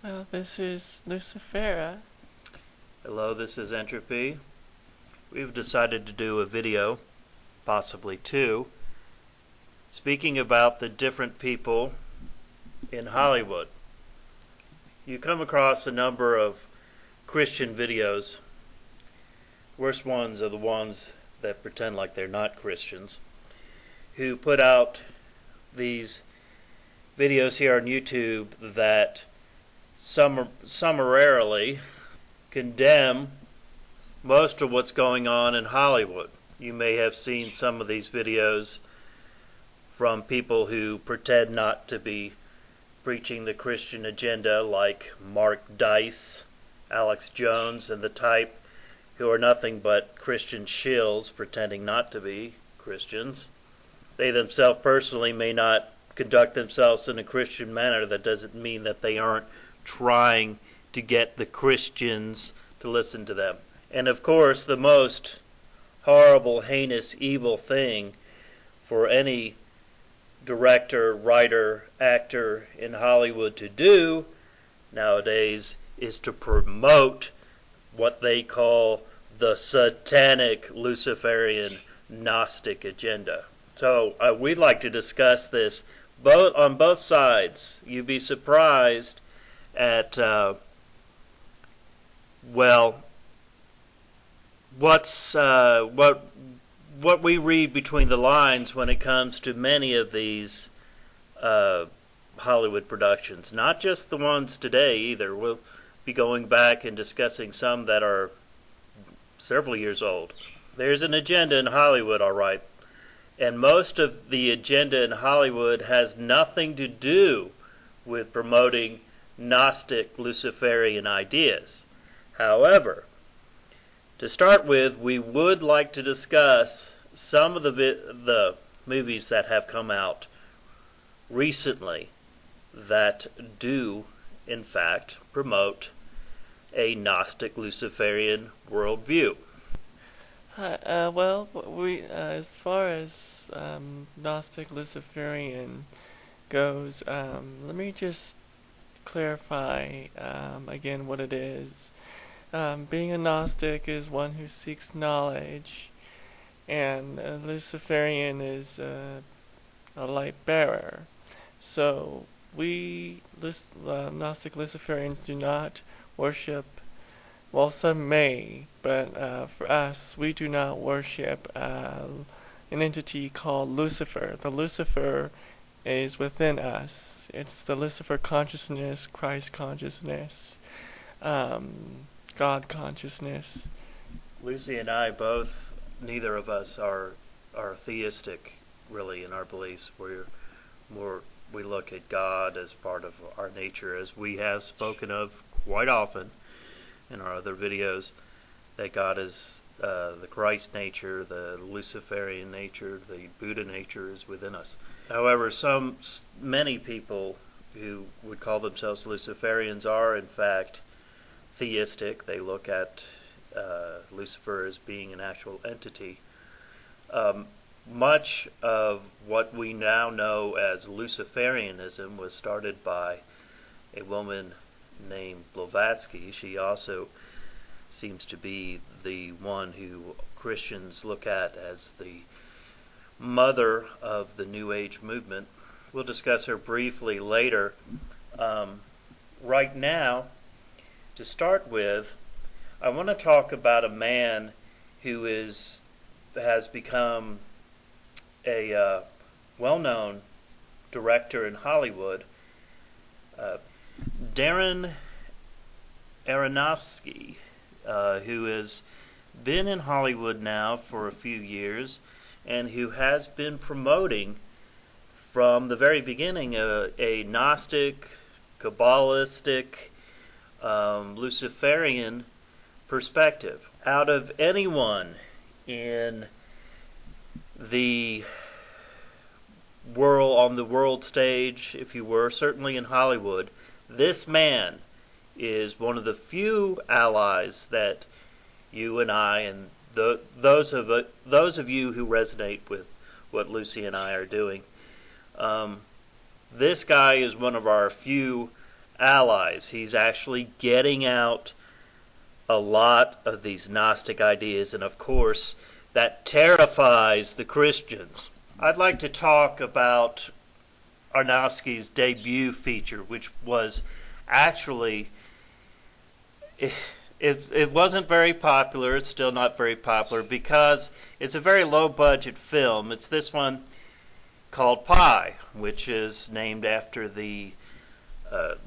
Well, this is Lucifera. Hello, this is Entropy. We've decided to do a video, possibly two, speaking about the different people in Hollywood. You come across a number of Christian videos. Worst ones are the ones that pretend like they're not Christians, who put out these videos here on YouTube that summarily condemn most of what's going on in Hollywood. You may have seen some of these videos from people who pretend not to be preaching the Christian agenda, like Mark Dice, Alex Jones, and the type, who are nothing but Christian shills pretending not to be Christians. They themselves personally may not conduct themselves in a Christian manner. That doesn't mean that they aren't trying to get the Christians to listen to them. And of course, the most horrible, heinous, evil thing for any director, writer, actor in Hollywood to do nowadays is to promote what they call the satanic Luciferian Gnostic agenda. So we'd like to discuss this on both sides. You'd be surprised at what we read between the lines when it comes to many of these Hollywood productions. Not just the ones today either. We'll be going back and discussing some that are several years old. There's an agenda in Hollywood, all right. And most of the agenda in Hollywood has nothing to do with promoting Gnostic Luciferian ideas. However, to start with, we would like to discuss some of the movies that have come out recently that do, in fact, promote a Gnostic Luciferian worldview. As far as Gnostic Luciferian goes, let me just clarify again what it is. Being a Gnostic is one who seeks knowledge, and a Luciferian is a light bearer. So we Gnostic Luciferians do not worship, well, some may, but for us, we do not worship an entity called Lucifer. The Lucifer is within us. It's the Lucifer consciousness, Christ consciousness, God consciousness. Lucy and I both, neither of us are theistic, really, in our beliefs. We look at God as part of our nature, as we have spoken of quite often in our other videos, that God is the Christ nature, the Luciferian nature, the Buddha nature is within us. However, many people who would call themselves Luciferians are, in fact, theistic. They look at Lucifer as being an actual entity. Much of what we now know as Luciferianism was started by a woman named Blavatsky. She also seems to be the one who Christians look at as the mother of the New Age movement. We'll discuss her briefly later. Right now, to start with, I want to talk about a man who has become a well-known director in Hollywood, Darren Aronofsky, who has been in Hollywood now for a few years and who has been promoting from the very beginning a Gnostic, Kabbalistic, Luciferian perspective. Out of anyone in the world, on the world stage, if you were, certainly in Hollywood, this man is one of the few allies that you and I and those of you who resonate with what Lucy and I are doing. This guy is one of our few allies. He's actually getting out a lot of these Gnostic ideas, and of course, that terrifies the Christians. I'd like to talk about Aronofsky's debut feature, which was actually, it wasn't very popular. It's still not very popular because it's a very low-budget film. It's this one called Pi, which is named after the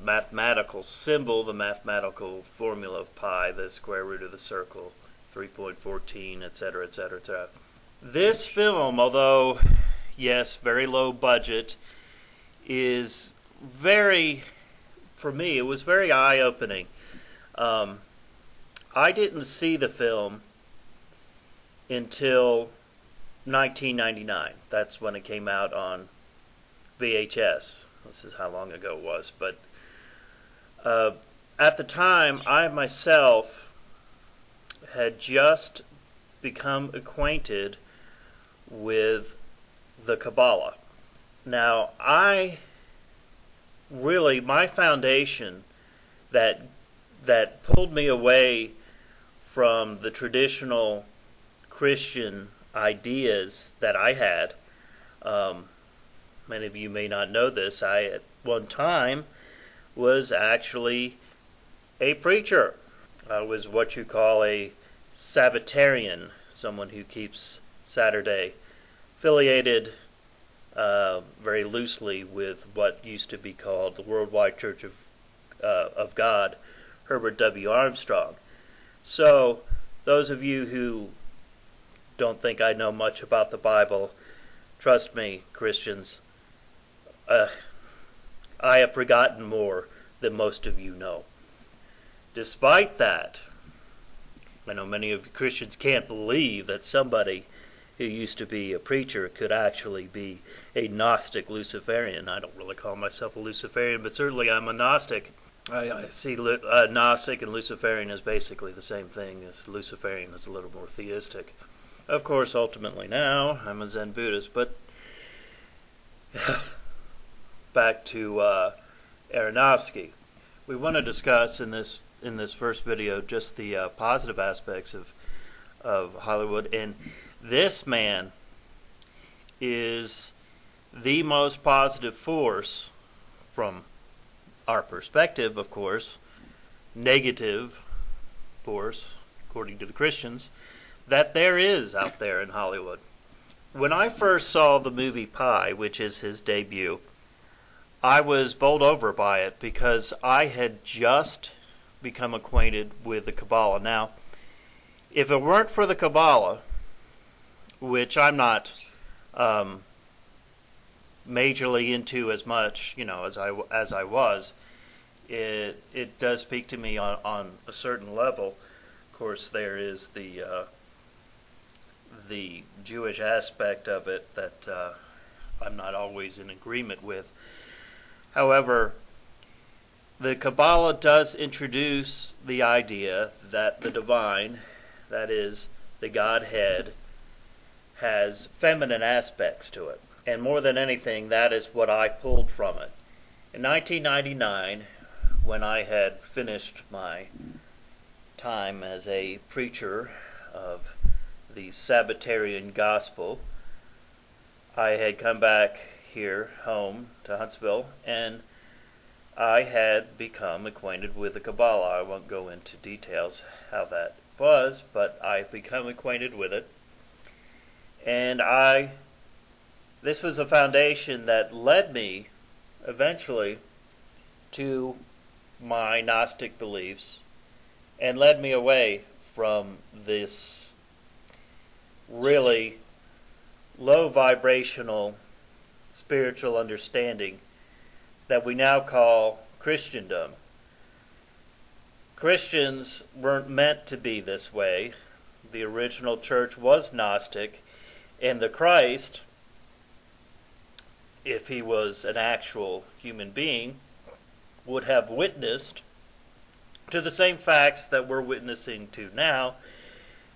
mathematical symbol, the mathematical formula of pi, the square root of the circle, 3.14, etc., etc., etc. This film, although, yes, very low budget, is very, for me, it was very eye-opening. I didn't see the film until 1999. That's when it came out on VHS. This is how long ago it was. But at the time, I myself had just become acquainted with the Kabbalah. Now, my foundation that pulled me away from the traditional Christian ideas that I had, many of you may not know this, I at one time was actually a preacher. I was what you call a Sabbatarian, someone who keeps Saturday, affiliated very loosely with what used to be called the Worldwide Church of God, Herbert W. Armstrong. So, those of you who don't think I know much about the Bible, trust me, Christians, I have forgotten more than most of you know. Despite that, I know many of you Christians can't believe that somebody who used to be a preacher could actually be a Gnostic Luciferian. I don't really call myself a Luciferian, but certainly I'm a Gnostic. I see Gnostic and Luciferian as basically the same thing, as Luciferian is a little more theistic. Of course, ultimately now, I'm a Zen Buddhist, but back to Aronofsky. We want to discuss in this first video just the positive aspects of Hollywood, and this man is the most positive force from our perspective, of course, negative force, according to the Christians, that there is out there in Hollywood. When I first saw the movie Pi, which is his debut, I was bowled over by it because I had just become acquainted with the Kabbalah. Now, if it weren't for the Kabbalah, which I'm not majorly into as much, as I was, it does speak to me on a certain level. Of course, there is the Jewish aspect of it that I'm not always in agreement with. However, the Kabbalah does introduce the idea that the divine, that is, the Godhead, has feminine aspects to it. And more than anything, that is what I pulled from it. In 1999, when I had finished my time as a preacher of the Sabbatarian gospel, I had come back here home to Huntsville, and I had become acquainted with the Kabbalah. I won't go into details how that was, but I've become acquainted with it. And this was a foundation that led me eventually to my Gnostic beliefs and led me away from this really low vibrational spiritual understanding that we now call Christendom. Christians weren't meant to be this way. The original church was Gnostic, and the Christ, if he was an actual human being, would have witnessed to the same facts that we're witnessing to now,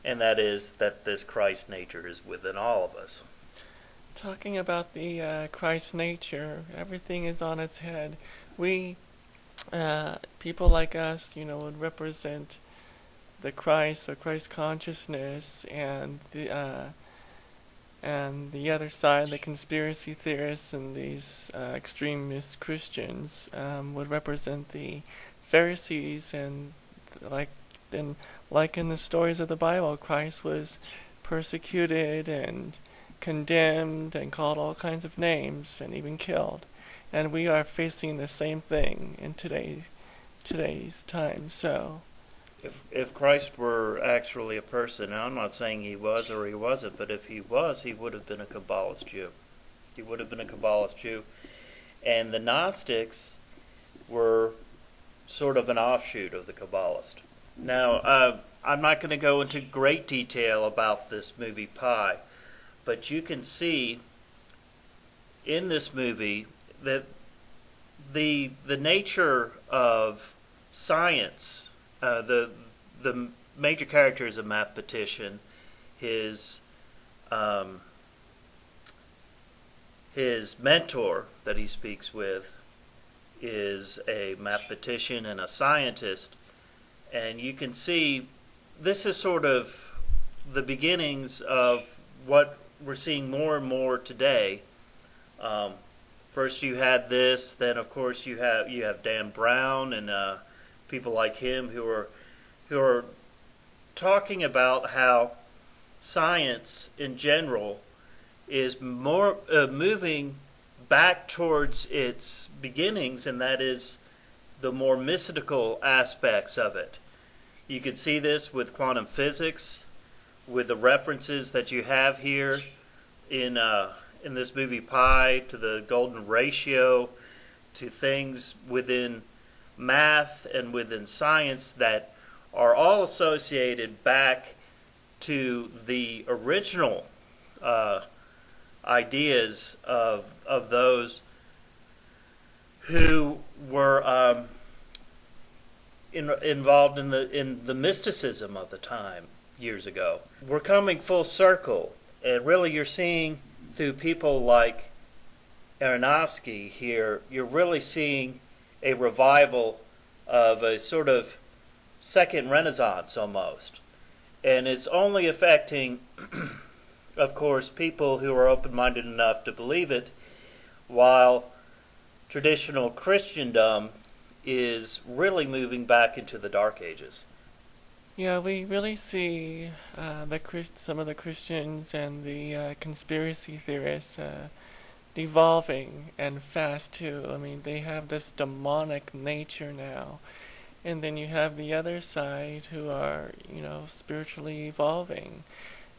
and that is that this Christ nature is within all of us. Talking about the Christ nature, everything is on its head. We people like us, would represent the Christ consciousness, and the other side, the conspiracy theorists and these extremist Christians, would represent the Pharisees, and like in the stories of the Bible, Christ was persecuted and condemned and called all kinds of names and even killed. And we are facing the same thing in today's time. So If Christ were actually a person, and I'm not saying he was or he wasn't, but if he was, he would have been a Kabbalist Jew. He would have been a Kabbalist Jew. And the Gnostics were sort of an offshoot of the Kabbalist. Now, I'm not going to go into great detail about this movie Pi, but you can see in this movie that the nature of science, the major character is a mathematician. His mentor that he speaks with is a mathematician and a scientist, and you can see this is sort of the beginnings of what we're seeing more and more today. First you had this, then of course you have Dan Brown and people like him who are talking about how science in general is more moving back towards its beginnings, and that is the more mystical aspects of it. You could see this with quantum physics, with the references that you have here in this movie Pi, to the golden ratio, to things within math and within science that are all associated back to the original ideas of those who were involved in the mysticism of the time years ago. We're coming full circle, and really you're seeing through people like Aronofsky here, you're really seeing a revival of a sort of second renaissance almost. And it's only affecting, of course, people who are open-minded enough to believe it, while traditional Christendom is really moving back into the Dark Ages. yeah, we really see some of the Christians and the conspiracy theorists devolving, and fast too. I mean, they have this demonic nature now. And then you have the other side who are, spiritually evolving.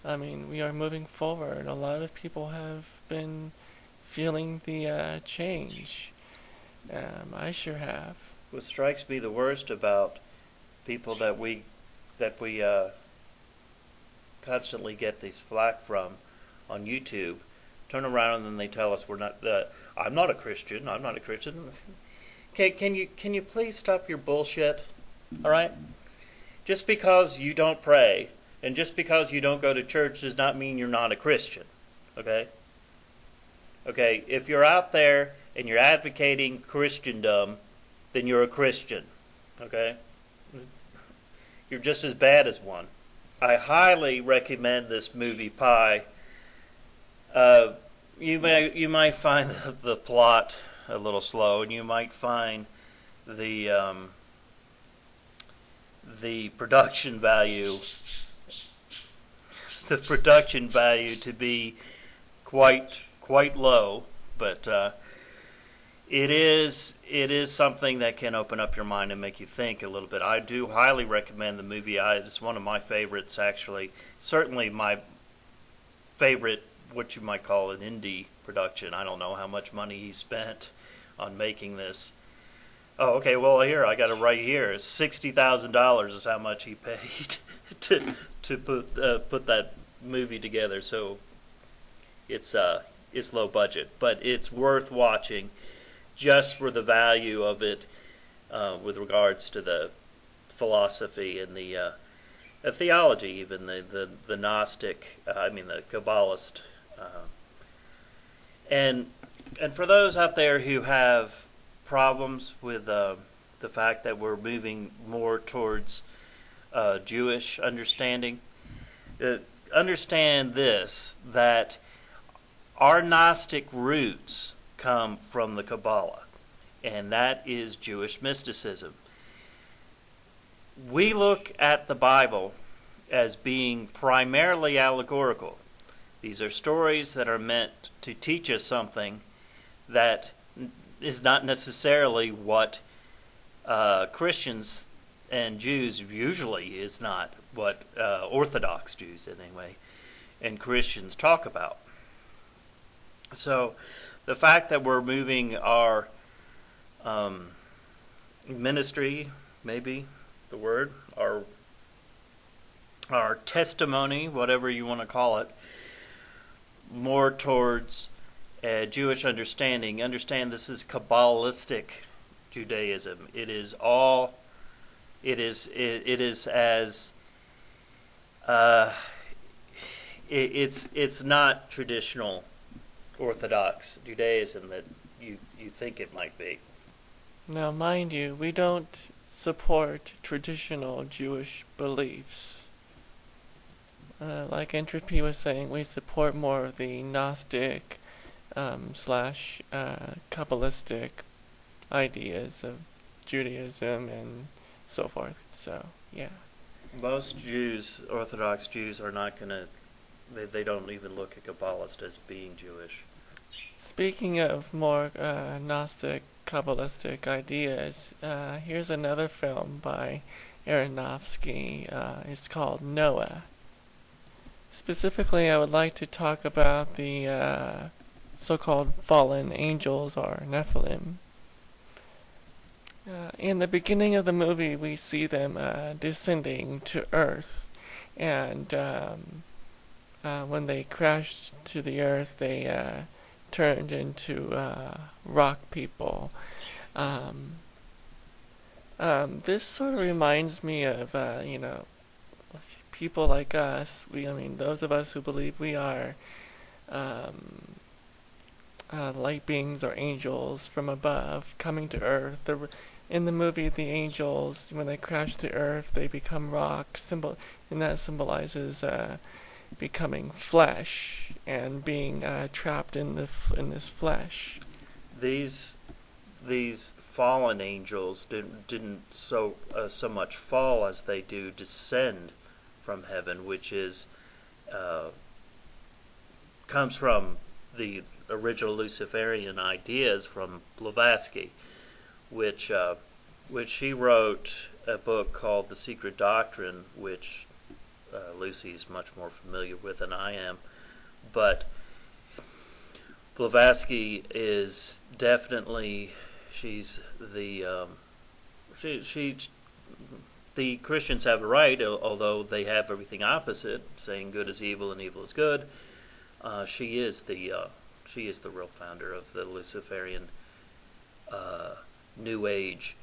I mean, we are moving forward. A lot of people have been feeling the change. I sure have. What strikes me the worst about people that we constantly get these flack from on YouTube, turn around and then they tell us I'm not a Christian. I'm not a Christian. Can you please stop your bullshit? All right? Just because you don't pray and just because you don't go to church does not mean you're not a Christian. Okay? Okay, if you're out there and you're advocating Christendom, then you're a Christian. Okay? You're just as bad as one. I highly recommend this movie Pi. You might find the plot a little slow, and you might find the production value to be quite low, but it is something that can open up your mind and make you think a little bit. I do highly recommend the movie. It's one of my favorites, actually. Certainly my favorite, what you might call an indie production. I don't know how much money he spent on making this. Oh, okay. Well, here I got it right here. $60,000 is how much he paid to put that movie together. So it's low budget, but it's worth watching just for the value of it, with regards to the philosophy and the theology, even the Gnostic. The Kabbalist. And for those out there who have problems with the fact that we're moving more towards Jewish understanding. Understand this, that our Gnostic roots come from the Kabbalah, and that is Jewish mysticism. We look at the Bible as being primarily allegorical. These are stories that are meant to teach us something that is not necessarily what Christians and Jews usually is not what Orthodox Jews anyway and Christians talk about. So the fact that we're moving our ministry, maybe the word, our testimony, whatever you want to call it, more towards Jewish understanding. Understand this is Kabbalistic Judaism. It's not traditional Orthodox Judaism that you think it might be. Now, mind you, we don't support traditional Jewish beliefs. Like Entropy was saying, we support more of the Gnostic / Kabbalistic ideas of Judaism and so forth. So, yeah. Most Jews, Orthodox Jews, are not going to, they don't even look at Kabbalists as being Jewish. Speaking of more Gnostic, Kabbalistic ideas, here's another film by Aronofsky. It's called Noah. Specifically, I would like to talk about the so-called fallen angels or Nephilim. In the beginning of the movie, we see them descending to Earth, and when they crashed to the Earth, they turned into rock people. This sort of reminds me of, people like us. Those of us who believe we are light beings or angels from above coming to Earth. In the movie, the angels, when they crash to Earth, they become rock, and that symbolizes becoming flesh and being trapped in this flesh. These fallen angels didn't so much fall as they do descend from heaven, which is comes from the original Luciferian ideas from Blavatsky, which he wrote a book called The Secret Doctrine, which Lucy's much more familiar with than I am. But Blavatsky is definitely, the Christians have a right, although they have everything opposite, saying good is evil and evil is good. She is the real founder of the Luciferian New Age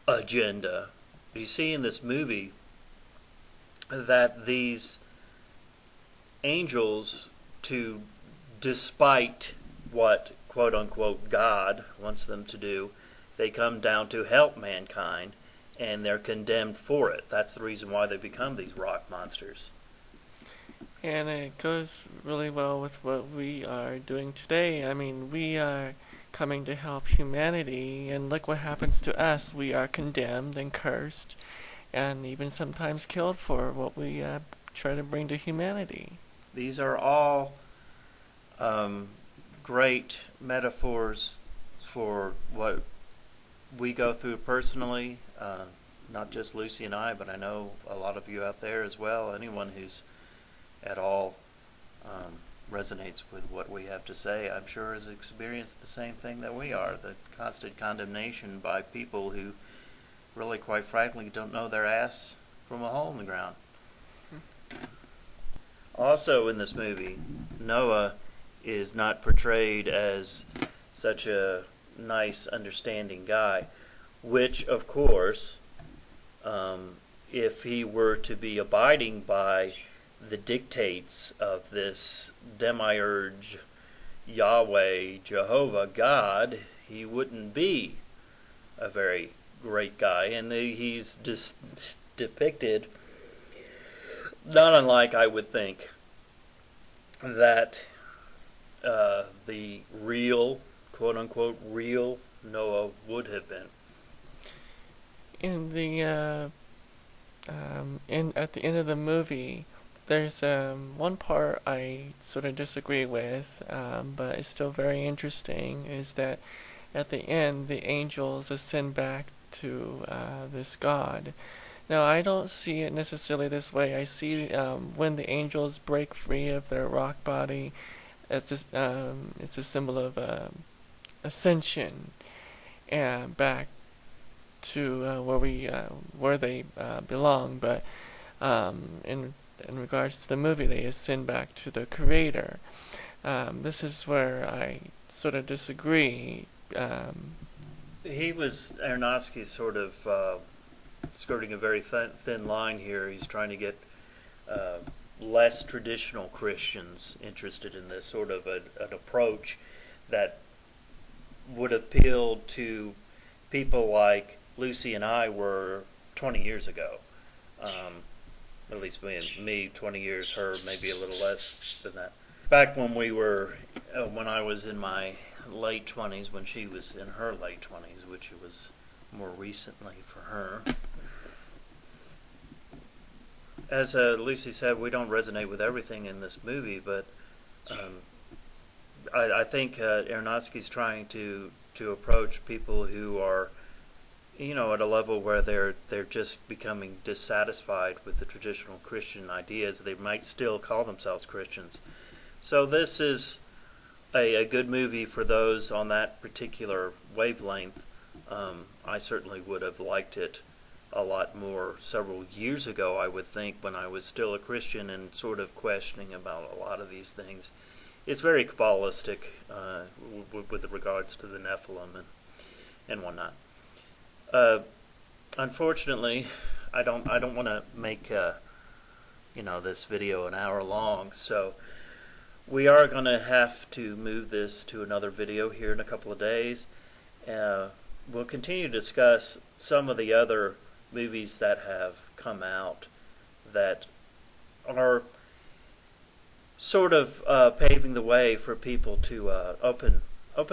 agenda. You see in this movie that these angels, despite what quote unquote God wants them to do, they come down to help mankind, and they're condemned for it. That's the reason why they become these rock monsters. And it goes really well with what we are doing today. We are coming to help humanity, and look what happens to us. We are condemned and cursed, and even sometimes killed for what we try to bring to humanity. These are all great metaphors for what we go through personally, not just Lucy and I, but I know a lot of you out there as well. Anyone who's at all resonates with what we have to say, I'm sure has experienced the same thing that we are, the constant condemnation by people who really, quite frankly, don't know their ass from a hole in the ground. Also in this movie, Noah is not portrayed as such a nice, understanding guy, which, of course, if he were to be abiding by the dictates of this demiurge, Yahweh, Jehovah, God, he wouldn't be a very great guy, and he's just depicted not unlike, I would think, that the real, quote-unquote, real Noah would have been. In the at the end of the movie, there's one part I sort of disagree with, but it's still very interesting. Is that at the end the angels ascend back to this God. Now I don't see it necessarily this way. I see when the angels break free of their rock body, it's a symbol of ascension and back to where they belong. But in regards to the movie, they ascend back to the Creator. This is where I sort of disagree. Aronofsky sort of skirting a very thin line here. He's trying to get less traditional Christians interested in this sort of an approach that would appeal to people like Lucy and I were 20 years ago. At least me 20 years, her maybe a little less than that. Back when when I was in my late 20s, when she was in her late 20s, which it was more recently for her. As Lucy said, we don't resonate with everything in this movie, but I think Aronofsky's trying to approach people who are, at a level where they're just becoming dissatisfied with the traditional Christian ideas. They might still call themselves Christians. So this is a good movie for those on that particular wavelength. I certainly would have liked it a lot more several years ago, I would think, when I was still a Christian and sort of questioning about a lot of these things. It's very Kabbalistic with regards to the Nephilim and whatnot. Unfortunately, I don't want to make this video an hour long, so we are going to have to move this to another video here in a couple of days. We'll continue to discuss some of the other movies that have come out that are sort of paving the way for people to open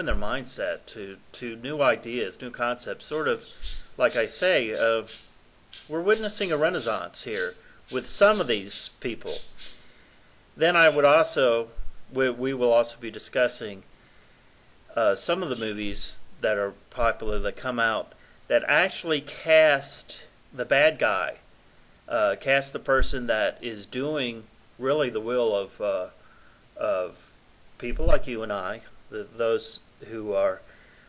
their mindset to new ideas, new concepts. Sort of, like I say, we're witnessing a renaissance here with some of these people. Then I would also, we will also be discussing some of the movies that are popular that come out that actually cast the bad guy, cast the person that is doing really the will of people like you and I, those who are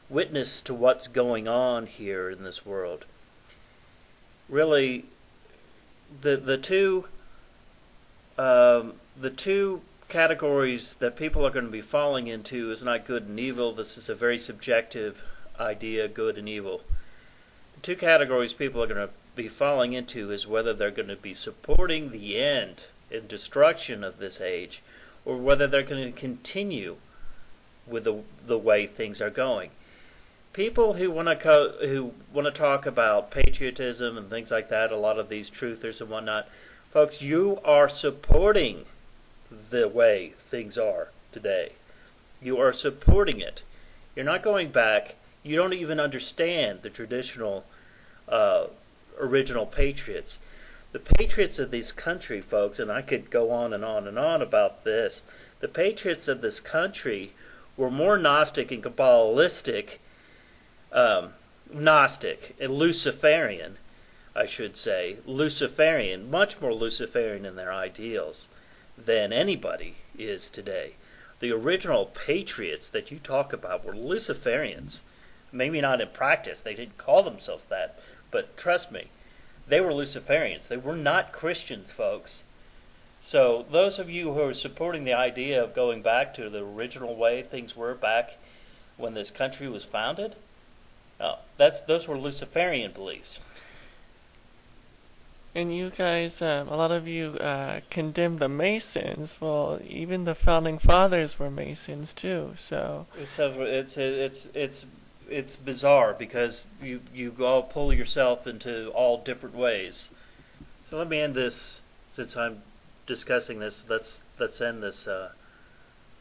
witness to what's going on here in this world. Really, the two categories that people are going to be falling into is not good and evil. This is a very subjective idea, good and evil. The two categories people are going to be falling into is whether they're going to be supporting the end and destruction of this age, or whether they're going to continue with the way things are going. People who want to talk about patriotism and things like that, a lot of these truthers and whatnot, folks, you are supporting the way things are today. You are supporting it. You're not going back. You don't even understand the traditional original patriots. The patriots of this country, folks, and I could go on and on and on about this, the patriots of this country were more Gnostic and Kabbalistic, Gnostic and Luciferian, I should say, Luciferian, much more Luciferian in their ideals than anybody is today. The original patriots that you talk about were Luciferians. Maybe not in practice, they didn't call themselves that, but trust me, they were Luciferians. They were not Christians, folks. So those of you who are supporting the idea of going back to the original way things were back when this country was founded, those were Luciferian beliefs. And you guys, a lot of you condemn the Masons. Well, even the founding fathers were Masons too. So it's it's bizarre because you all pull yourself into all different ways. So let me end this, since I'm discussing this. Let's end this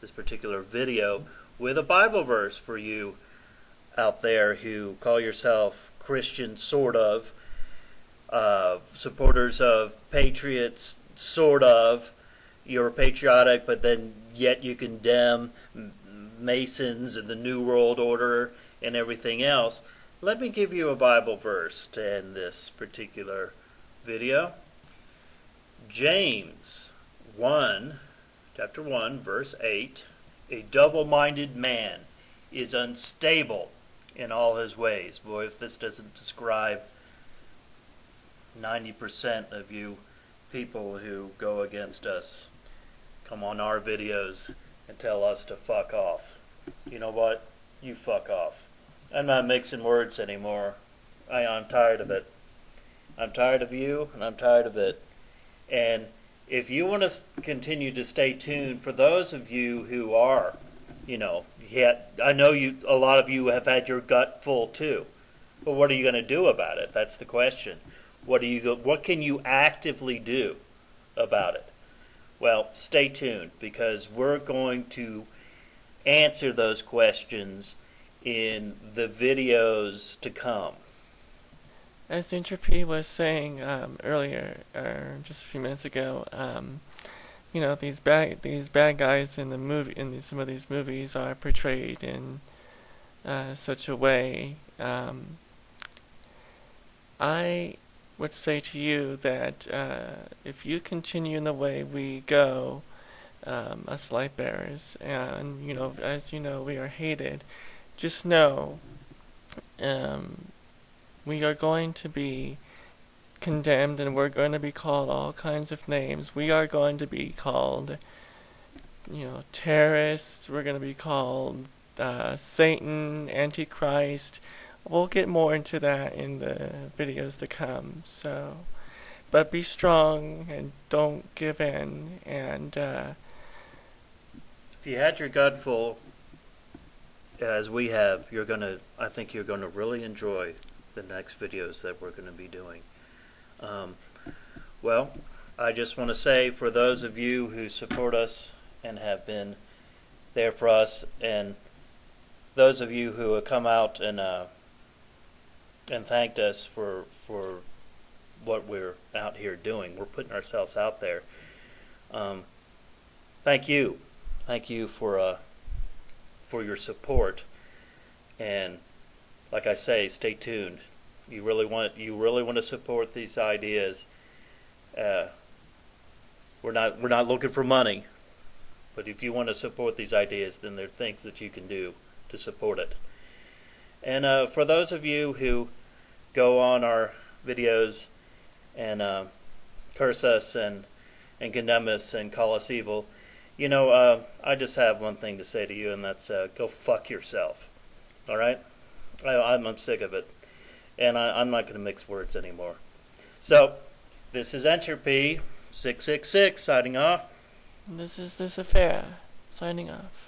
this particular video with a Bible verse for you out there who call yourself Christian, sort of, supporters of patriots, sort of. You're patriotic, but then yet you condemn Masons and the New World Order and everything else. Let me give you a Bible verse to end this particular video. James 1, chapter 1, verse 8. A double-minded man is unstable in all his ways. Boy, if this doesn't describe 90% of you people who go against us, come on our videos and tell us to fuck off. You know what? You fuck off. I'm not mixing words anymore. I'm tired of it. I'm tired of you, and I'm tired of it. And if you want to continue to stay tuned, for those of you who are, I know a lot of you have had your gut full too. But what are you going to do about it? That's the question. What can you actively do about it? Well, stay tuned, because we're going to answer those questions in the videos to come. As Entropy was saying earlier, or just a few minutes ago, these bad guys in the movie, some of these movies are portrayed in such a way. I would say to you that if you continue in the way we go, us light bearers, and as you know, we are hated, just know we are going to be condemned, and we're going to be called all kinds of names. We are going to be called, terrorists. We're going to be called Satan, Antichrist. We'll get more into that in the videos to come. But be strong and don't give in. And if you had your gut full, as we have, I think you're gonna really enjoy the next videos that we're going to be doing. Well, I just want to say, for those of you who support us and have been there for us, and those of you who have come out and thanked us for what we're out here doing. We're putting ourselves out there. Thank you for your support, and like I say, stay tuned. You really want to support these ideas. We're not looking for money, but if you want to support these ideas, then there are things that you can do to support it. And for those of you who go on our videos and curse us and condemn us and call us evil, I just have one thing to say to you, and that's go fuck yourself. All right? I'm sick of it, and I'm not going to mix words anymore. So, this is Entropy 666 signing off. This is Lucifera signing off.